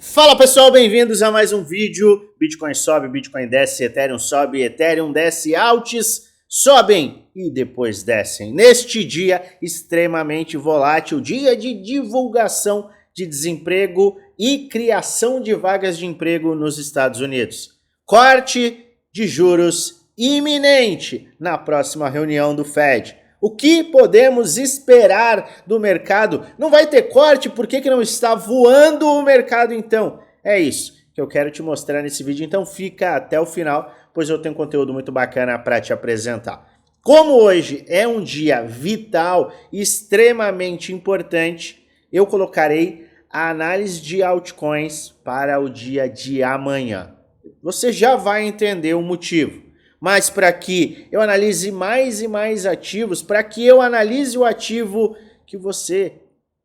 Fala pessoal, bem-vindos a mais um vídeo. Bitcoin sobe, Bitcoin desce, Ethereum sobe, Ethereum desce, alts sobem e depois descem. Neste dia extremamente volátil, dia de divulgação de desemprego e criação de vagas de emprego nos Estados Unidos. Corte de juros iminente na próxima reunião do Fed. O que podemos esperar do mercado? Não vai ter corte? Por que não está voando o mercado então? É isso que eu quero te mostrar nesse vídeo, então fica até o final, pois eu tenho conteúdo muito bacana para te apresentar. Como hoje é um dia vital, extremamente importante, eu colocarei a análise de altcoins para o dia de amanhã. Você já vai entender o motivo. Mas para que eu analise mais e mais ativos, para que eu analise o ativo que você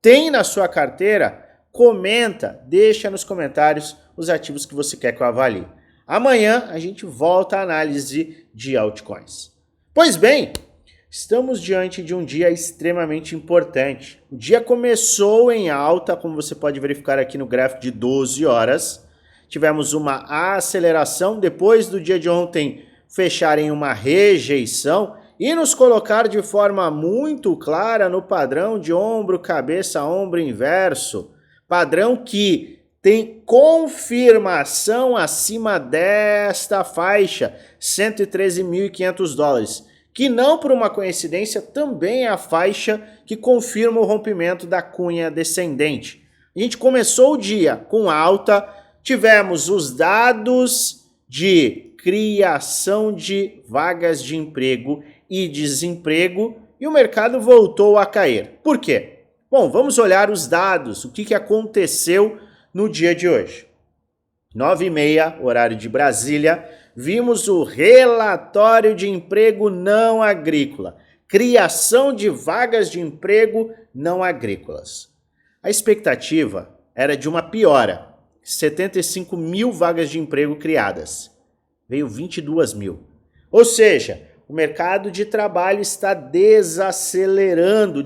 tem na sua carteira, comenta, deixa nos comentários os ativos que você quer que eu avalie. Amanhã a gente volta à análise de altcoins. Pois bem, estamos diante de um dia extremamente importante. O dia começou em alta, como você pode verificar aqui no gráfico de 12 horas. Tivemos uma aceleração depois do dia de ontem fechar em uma rejeição e nos colocar de forma muito clara no padrão de ombro, cabeça, ombro inverso. Padrão que tem confirmação acima desta faixa, 113.500 dólares. Que não por uma coincidência também é a faixa que confirma o rompimento da cunha descendente. A gente começou o dia com alta, tivemos os dados de criação de vagas de emprego e desemprego e o mercado voltou a cair. Por quê? Bom, vamos olhar os dados, o que aconteceu no dia de hoje. 9h30, horário de Brasília, vimos o relatório de emprego não agrícola, criação de vagas de emprego não agrícolas. A expectativa era de uma piora, 75 mil vagas de emprego criadas. Veio 22 mil. Ou seja, o mercado de trabalho está desacelerando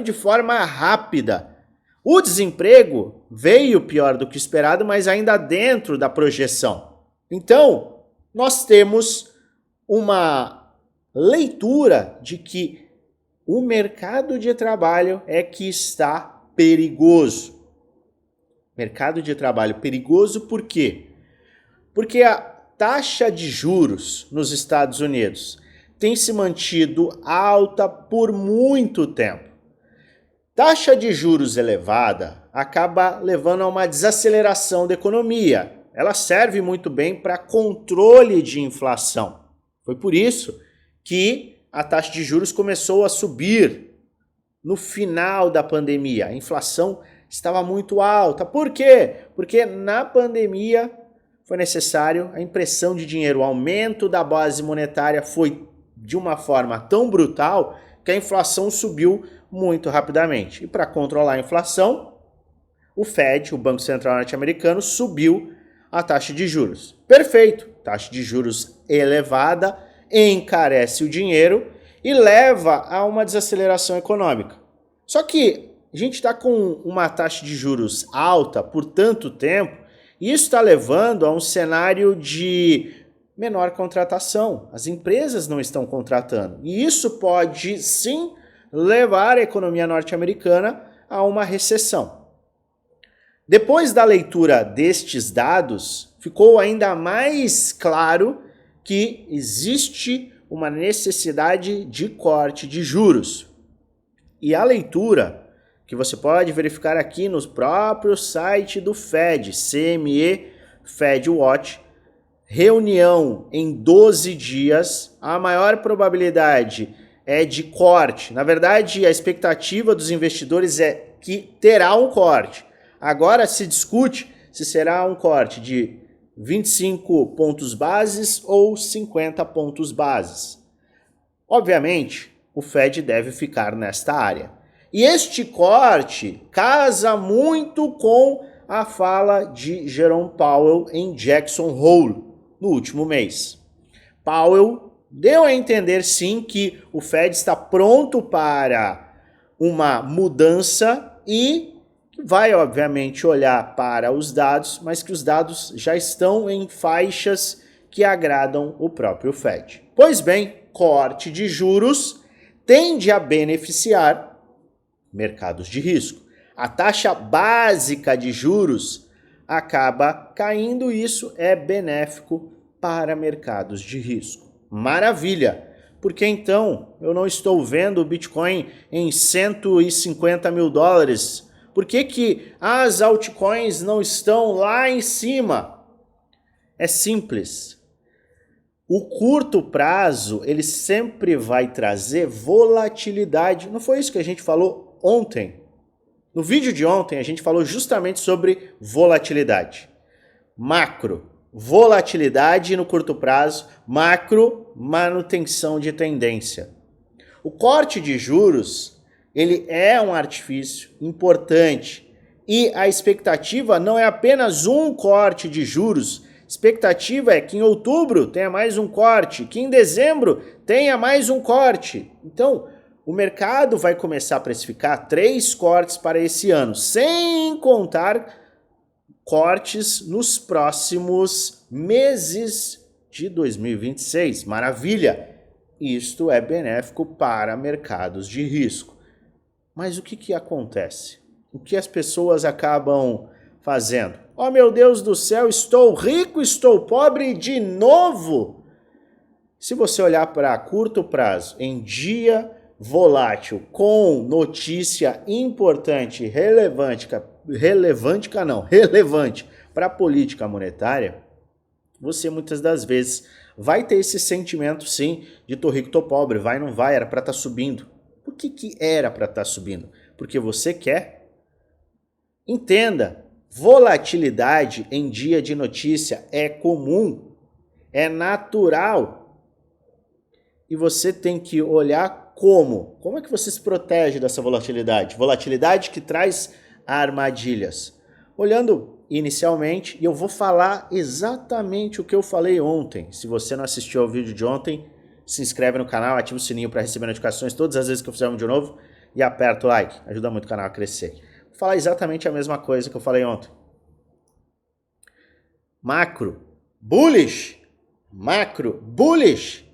de forma rápida. O desemprego veio pior do que esperado, mas ainda dentro da projeção. Então, nós temos uma leitura de que o mercado de trabalho é que está perigoso. Mercado de trabalho perigoso por quê? Porque a taxa de juros nos Estados Unidos tem se mantido alta por muito tempo. Taxa de juros elevada acaba levando a uma desaceleração da economia. Ela serve muito bem para controle de inflação. Foi por isso que a taxa de juros começou a subir no final da pandemia. A inflação estava muito alta. Por quê? Porque na pandemia foi necessário a impressão de dinheiro, o aumento da base monetária foi de uma forma tão brutal que a inflação subiu muito rapidamente. E para controlar a inflação, o Fed, o Banco Central norte-americano, subiu a taxa de juros. Perfeito, taxa de juros elevada encarece o dinheiro e leva a uma desaceleração econômica. Só que a gente está com uma taxa de juros alta por tanto tempo. Isso está levando a um cenário de menor contratação. As empresas não estão contratando. E isso pode, sim, levar a economia norte-americana a uma recessão. Depois da leitura destes dados, ficou ainda mais claro que existe uma necessidade de corte de juros. E a leitura que você pode verificar aqui no próprio site do Fed, CME Fed Watch, reunião em 12 dias, a maior probabilidade é de corte. Na verdade, a expectativa dos investidores é que terá um corte. Agora se discute se será um corte de 25 pontos bases ou 50 pontos bases. Obviamente, o Fed deve ficar nesta área. E este corte casa muito com a fala de Jerome Powell em Jackson Hole no último mês. Powell deu a entender sim que o Fed está pronto para uma mudança e vai obviamente olhar para os dados, mas que os dados já estão em faixas que agradam o próprio Fed. Pois bem, corte de juros tende a beneficiar mercados de risco. A taxa básica de juros acaba caindo, isso é benéfico para mercados de risco. Maravilha! Porque então eu não estou vendo o Bitcoin em 150 mil dólares? Por que as altcoins não estão lá em cima? É simples. O curto prazo, ele sempre vai trazer volatilidade. Não foi isso que a gente falou ontem? No vídeo de ontem, a gente falou justamente sobre volatilidade. Macro, volatilidade no curto prazo. Macro, manutenção de tendência. O corte de juros, ele é um artifício importante. E a expectativa não é apenas um corte de juros. A expectativa é que em outubro tenha mais um corte, que em dezembro tenha mais um corte. Então, o mercado vai começar a precificar 3 cortes para esse ano, sem contar cortes nos próximos meses de 2026. Maravilha! Isto é benéfico para mercados de risco. Mas o que acontece? O que as pessoas acabam fazendo? Oh meu Deus do céu, estou rico, estou pobre de novo! Se você olhar para curto prazo, em dia volátil, com notícia importante, relevante para a política monetária, você muitas das vezes vai ter esse sentimento sim de tô rico, tô pobre, vai, não vai, era para estar subindo. Por que era para estar subindo? Porque você quer? Entenda, volatilidade em dia de notícia é comum, é natural. E você tem que olhar como. Como é que você se protege dessa volatilidade? Volatilidade que traz armadilhas. Olhando inicialmente, e eu vou falar exatamente o que eu falei ontem. Se você não assistiu ao vídeo de ontem, se inscreve no canal, ativa o sininho para receber notificações todas as vezes que eu fizer um vídeo novo e aperta o like. Ajuda muito o canal a crescer. Vou falar exatamente a mesma coisa que eu falei ontem. Macro, bullish. Macro, bullish.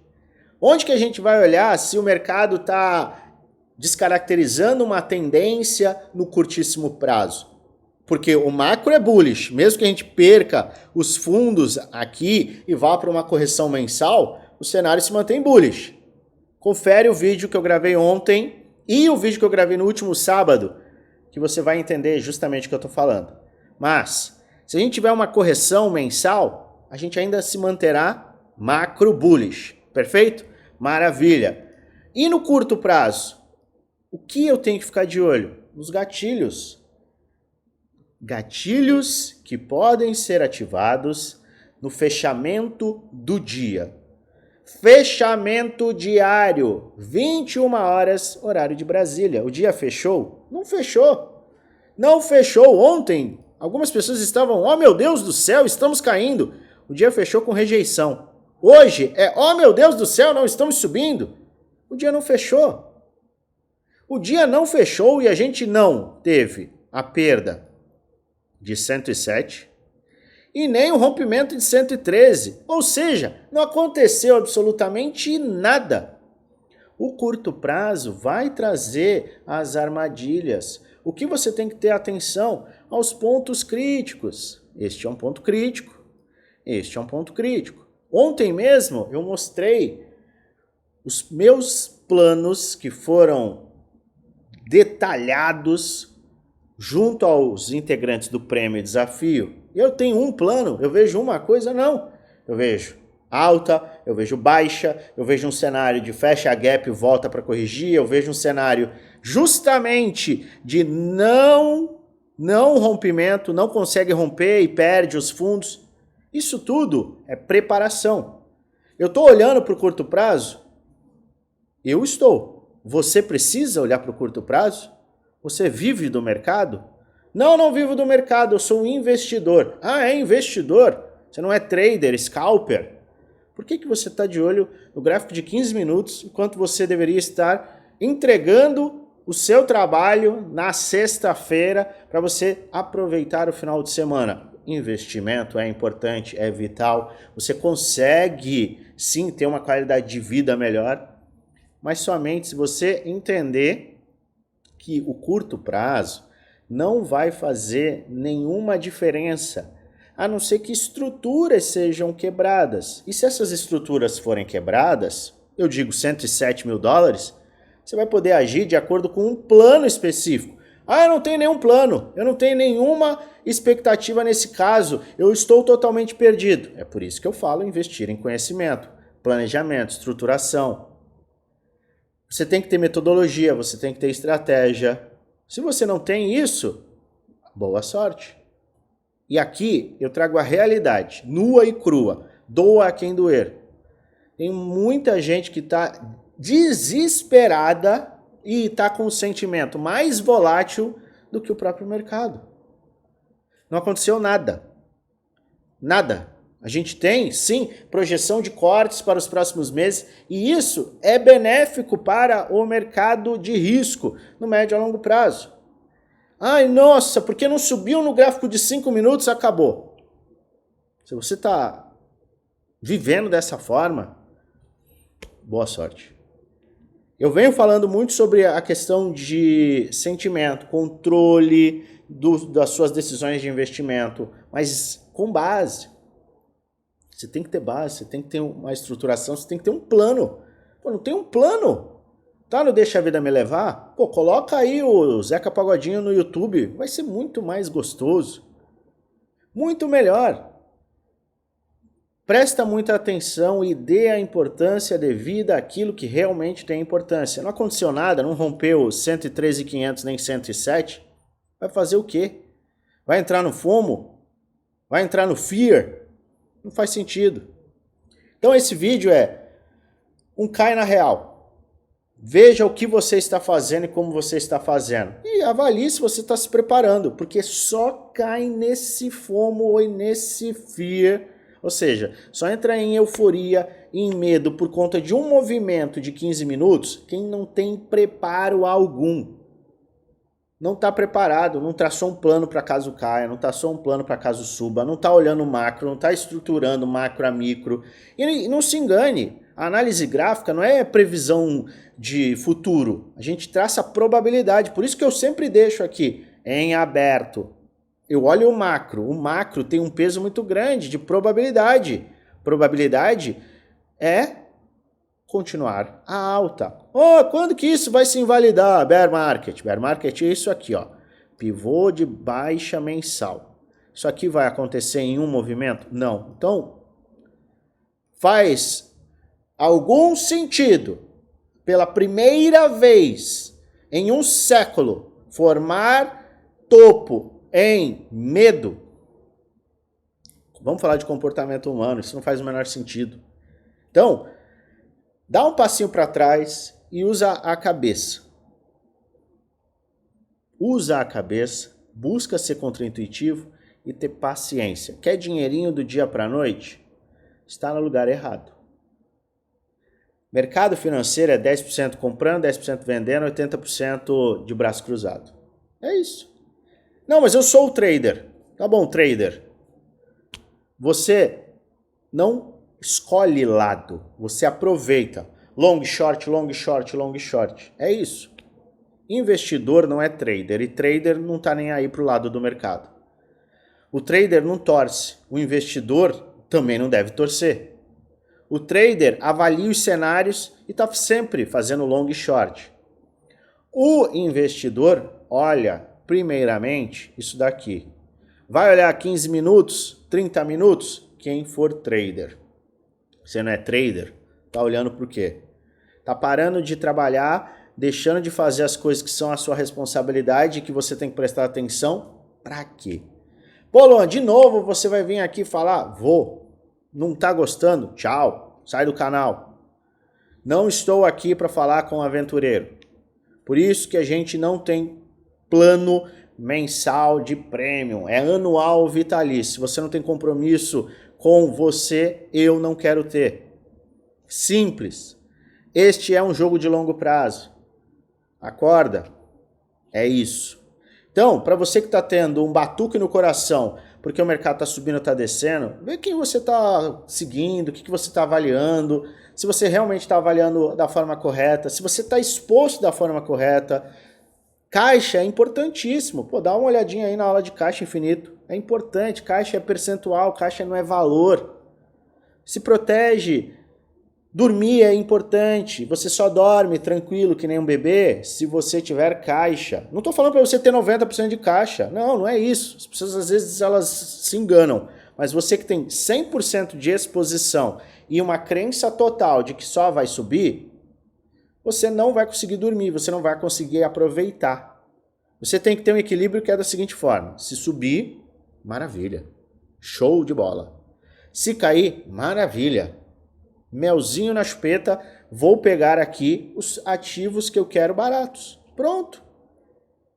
Onde que a gente vai olhar se o mercado está descaracterizando uma tendência no curtíssimo prazo? Porque o macro é bullish, mesmo que a gente perca os fundos aqui e vá para uma correção mensal, o cenário se mantém bullish. Confere o vídeo que eu gravei ontem e o vídeo que eu gravei no último sábado, que você vai entender justamente o que eu estou falando. Mas, se a gente tiver uma correção mensal, a gente ainda se manterá macro bullish. Perfeito? Maravilha. E no curto prazo? O que eu tenho que ficar de olho? Nos gatilhos. Gatilhos que podem ser ativados no fechamento do dia. Fechamento diário, 21 horas, horário de Brasília. O dia fechou? Não fechou. Não fechou ontem. Algumas pessoas estavam, oh meu Deus do céu, estamos caindo. O dia fechou com rejeição. Hoje é, oh meu Deus do céu, não estamos subindo. O dia não fechou. O dia não fechou e a gente não teve a perda de 107 e nem o rompimento de 113. Ou seja, não aconteceu absolutamente nada. O curto prazo vai trazer as armadilhas. O que você tem que ter atenção aos pontos críticos. Este é um ponto crítico. Este é um ponto crítico. Ontem mesmo eu mostrei os meus planos que foram detalhados junto aos integrantes do Prêmio Desafio. Eu tenho um plano, eu vejo uma coisa, não. Eu vejo alta, eu vejo baixa, eu vejo um cenário de fecha a gap e volta para corrigir, eu vejo um cenário justamente de não rompimento, não consegue romper e perde os fundos. Isso tudo é preparação. Eu estou olhando para o curto prazo? Eu estou. Você precisa olhar para o curto prazo? Você vive do mercado? Não vivo do mercado, eu sou um investidor. Ah, é investidor? Você não é trader, scalper? Por que você está de olho no gráfico de 15 minutos enquanto você deveria estar entregando o seu trabalho na sexta-feira para você aproveitar o final de semana. Investimento é importante, é vital. Você consegue sim ter uma qualidade de vida melhor, mas somente se você entender que o curto prazo não vai fazer nenhuma diferença, a não ser que estruturas sejam quebradas. E se essas estruturas forem quebradas, eu digo 107 mil dólares, você vai poder agir de acordo com um plano específico. Ah, eu não tenho nenhum plano, eu não tenho nenhuma expectativa nesse caso, eu estou totalmente perdido. É por isso que eu falo investir em conhecimento, planejamento, estruturação. Você tem que ter metodologia, você tem que ter estratégia. Se você não tem isso, boa sorte. E aqui eu trago a realidade, nua e crua, doa a quem doer. Tem muita gente que está desesperada e está com um sentimento mais volátil do que o próprio mercado. Não aconteceu nada. Nada. A gente tem, sim, projeção de cortes para os próximos meses e isso é benéfico para o mercado de risco no médio a longo prazo. Ai, nossa, porque não subiu no gráfico de 5 minutos, acabou. Se você está vivendo dessa forma, boa sorte. Eu venho falando muito sobre a questão de sentimento, controle das suas decisões de investimento, mas com base. Você tem que ter base, você tem que ter uma estruturação, você tem que ter um plano. Pô, não tem um plano? Tá, não deixa a vida me levar? Pô, coloca aí o Zeca Pagodinho no YouTube, vai ser muito mais gostoso. Muito melhor. Presta muita atenção e dê a importância devida àquilo que realmente tem importância. Não aconteceu nada, não rompeu 113.500 nem 107. Vai fazer o quê? Vai entrar no FOMO? Vai entrar no Fear? Não faz sentido. Então esse vídeo é um cai na real. Veja o que você está fazendo e como você está fazendo. E avalie se você está se preparando, porque só cai nesse FOMO e nesse Fear. Ou seja, só entra em euforia, em medo por conta de um movimento de 15 minutos quem não tem preparo algum. Não está preparado, não traçou um plano para caso caia, não traçou um plano para caso suba, não está olhando o macro, não está estruturando macro a micro. E não se engane, a análise gráfica não é previsão de futuro, a gente traça a probabilidade, por isso que eu sempre deixo aqui em aberto. Eu olho o macro tem um peso muito grande de probabilidade. Probabilidade é continuar a alta. Oh, quando que isso vai se invalidar? Bear market. Bear market é isso aqui, ó. Pivô de baixa mensal. Isso aqui vai acontecer em um movimento? Não. Então, faz algum sentido, pela primeira vez em um século, formar topo em medo? Vamos falar de comportamento humano, isso não faz o menor sentido. Então, dá um passinho para trás e usa a cabeça. Usa a cabeça, busca ser contraintuitivo e ter paciência. Quer dinheirinho do dia para a noite? Está no lugar errado. Mercado financeiro é 10% comprando, 10% vendendo, 80% de braço cruzado. É isso. Não, mas eu sou o trader. Tá bom, trader. Você não escolhe lado, você aproveita. Long, short, long, short, long, short. É isso. Investidor não é trader e trader não tá nem aí pro lado do mercado. O trader não torce, o investidor também não deve torcer. O trader avalia os cenários e tá sempre fazendo long e short. O investidor olha primeiramente isso daqui. Vai olhar 15 minutos, 30 minutos? Quem for trader. Você não é trader? Tá olhando por quê? Tá parando de trabalhar, deixando de fazer as coisas que são a sua responsabilidade e que você tem que prestar atenção? Pra quê? Pô, Luan, de novo você vai vir aqui falar? Vou. Não tá gostando? Tchau. Sai do canal. Não estou aqui para falar com o aventureiro. Por isso que a gente não tem plano mensal de premium, é anual vitalício. Se você não tem compromisso com você, eu não quero ter. Simples. Este é um jogo de longo prazo. Acorda. É isso. Então, para você que está tendo um batuque no coração, porque o mercado está subindo ou está descendo, vê quem você está seguindo, o que você está avaliando, se você realmente está avaliando da forma correta, se você está exposto da forma correta. Caixa é importantíssimo. Pô, dá uma olhadinha aí na aula de caixa infinito. É importante, caixa é percentual, caixa não é valor. Se protege. Dormir é importante. Você só dorme tranquilo que nem um bebê se você tiver caixa. Não estou falando para você ter 90% de caixa. Não, não é isso. As pessoas às vezes elas se enganam. Mas você que tem 100% de exposição e uma crença total de que só vai subir, você não vai conseguir dormir, você não vai conseguir aproveitar. Você tem que ter um equilíbrio que é da seguinte forma. Se subir, maravilha. Show de bola. Se cair, maravilha. Melzinho na chupeta, vou pegar aqui os ativos que eu quero baratos. Pronto.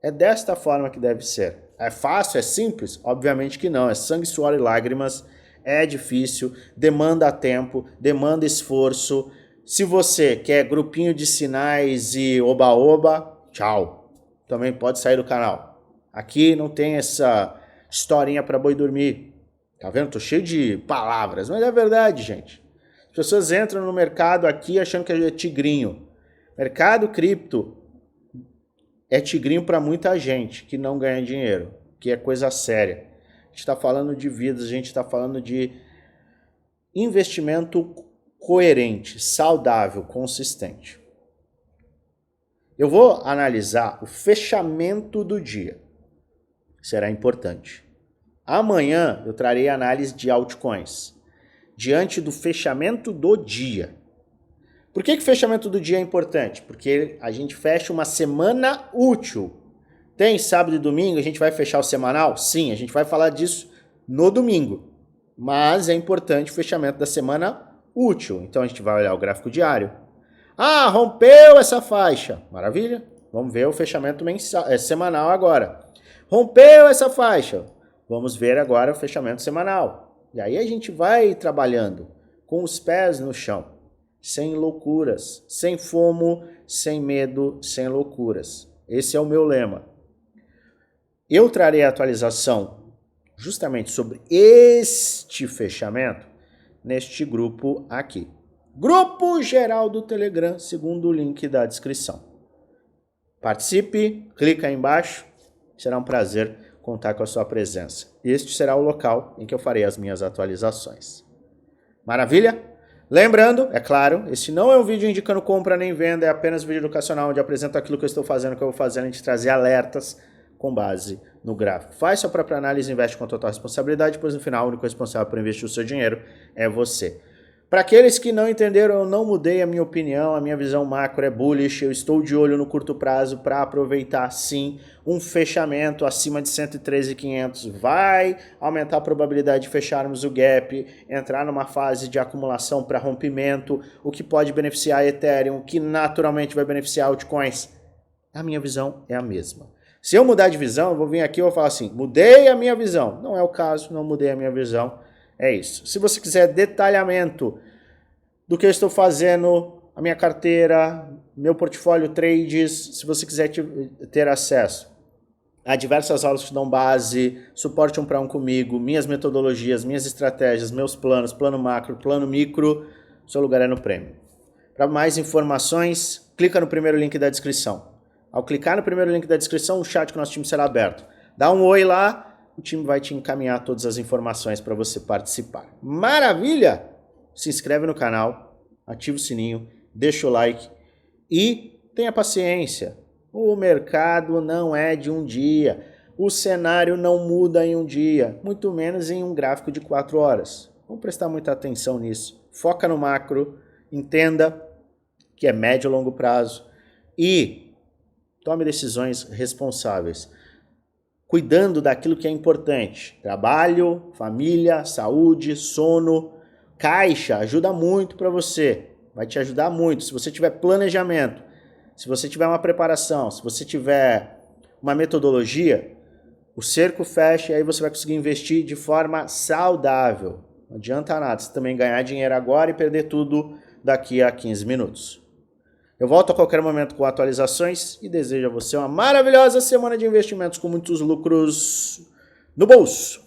É desta forma que deve ser. É fácil? É simples? Obviamente que não. É sangue, suor e lágrimas. É difícil, demanda tempo, demanda esforço. Se você quer grupinho de sinais e oba-oba, tchau. Também pode sair do canal. Aqui não tem essa historinha para boi dormir. Tá vendo? Tô cheio de palavras, mas é verdade, gente. As pessoas entram no mercado aqui achando que é tigrinho. Mercado cripto é tigrinho para muita gente que não ganha dinheiro, que é coisa séria. A gente está falando de vidas, a gente está falando de investimento coerente, saudável, consistente. Eu vou analisar o fechamento do dia. Será importante. Amanhã eu trarei análise de altcoins diante do fechamento do dia. Por que o fechamento do dia é importante? Porque a gente fecha uma semana útil. Tem sábado e domingo, a gente vai fechar o semanal? Sim, a gente vai falar disso no domingo. Mas é importante o fechamento da semana útil. Então a gente vai olhar o gráfico diário. Ah, rompeu essa faixa. Maravilha. Vamos ver o fechamento semanal agora. Rompeu essa faixa. Vamos ver agora o fechamento semanal. E aí a gente vai trabalhando com os pés no chão, sem loucuras, sem fomo, sem medo, sem loucuras. Esse é o meu lema. Eu trarei a atualização justamente sobre este fechamento neste grupo aqui. Grupo geral do Telegram, segundo o link da descrição. Participe, clica aí embaixo, será um prazer contar com a sua presença. Este será o local em que eu farei as minhas atualizações. Maravilha? Lembrando, é claro, este não é um vídeo indicando compra nem venda, é apenas um vídeo educacional onde eu apresento aquilo que eu estou fazendo, que eu vou fazendo, a gente trazer alertas com base no gráfico. Faz sua própria análise, investe com total responsabilidade, pois no final o único responsável por investir o seu dinheiro é você. Para aqueles que não entenderam, eu não mudei a minha opinião, a minha visão macro é bullish, eu estou de olho no curto prazo para aproveitar sim um fechamento acima de 113.500, vai aumentar a probabilidade de fecharmos o gap, entrar numa fase de acumulação para rompimento, o que pode beneficiar a Ethereum, o que naturalmente vai beneficiar altcoins. A minha visão é a mesma. Se eu mudar de visão, eu vou vir aqui e vou falar assim, mudei a minha visão. Não é o caso, não mudei a minha visão. É isso. Se você quiser detalhamento do que eu estou fazendo, a minha carteira, meu portfólio trades, se você quiser ter acesso a diversas aulas que te dão base, suporte 1 para 1 comigo, minhas metodologias, minhas estratégias, meus planos, plano macro, plano micro, seu lugar é no Premium. Para mais informações, clica no primeiro link da descrição. Ao clicar no primeiro link da descrição, o chat com o nosso time será aberto. Dá um oi lá, o time vai te encaminhar todas as informações para você participar. Maravilha? Se inscreve no canal, ativa o sininho, deixa o like e tenha paciência. O mercado não é de um dia. O cenário não muda em um dia, muito menos em um gráfico de 4 horas. Vamos prestar muita atenção nisso. Foca no macro, entenda que é médio e longo prazo e tome decisões responsáveis, cuidando daquilo que é importante. Trabalho, família, saúde, sono, caixa, ajuda muito para você. Vai te ajudar muito. Se você tiver planejamento, se você tiver uma preparação, se você tiver uma metodologia, o cerco fecha e aí você vai conseguir investir de forma saudável. Não adianta nada você também ganhar dinheiro agora e perder tudo daqui a 15 minutos. Eu volto a qualquer momento com atualizações e desejo a você uma maravilhosa semana de investimentos com muitos lucros no bolso.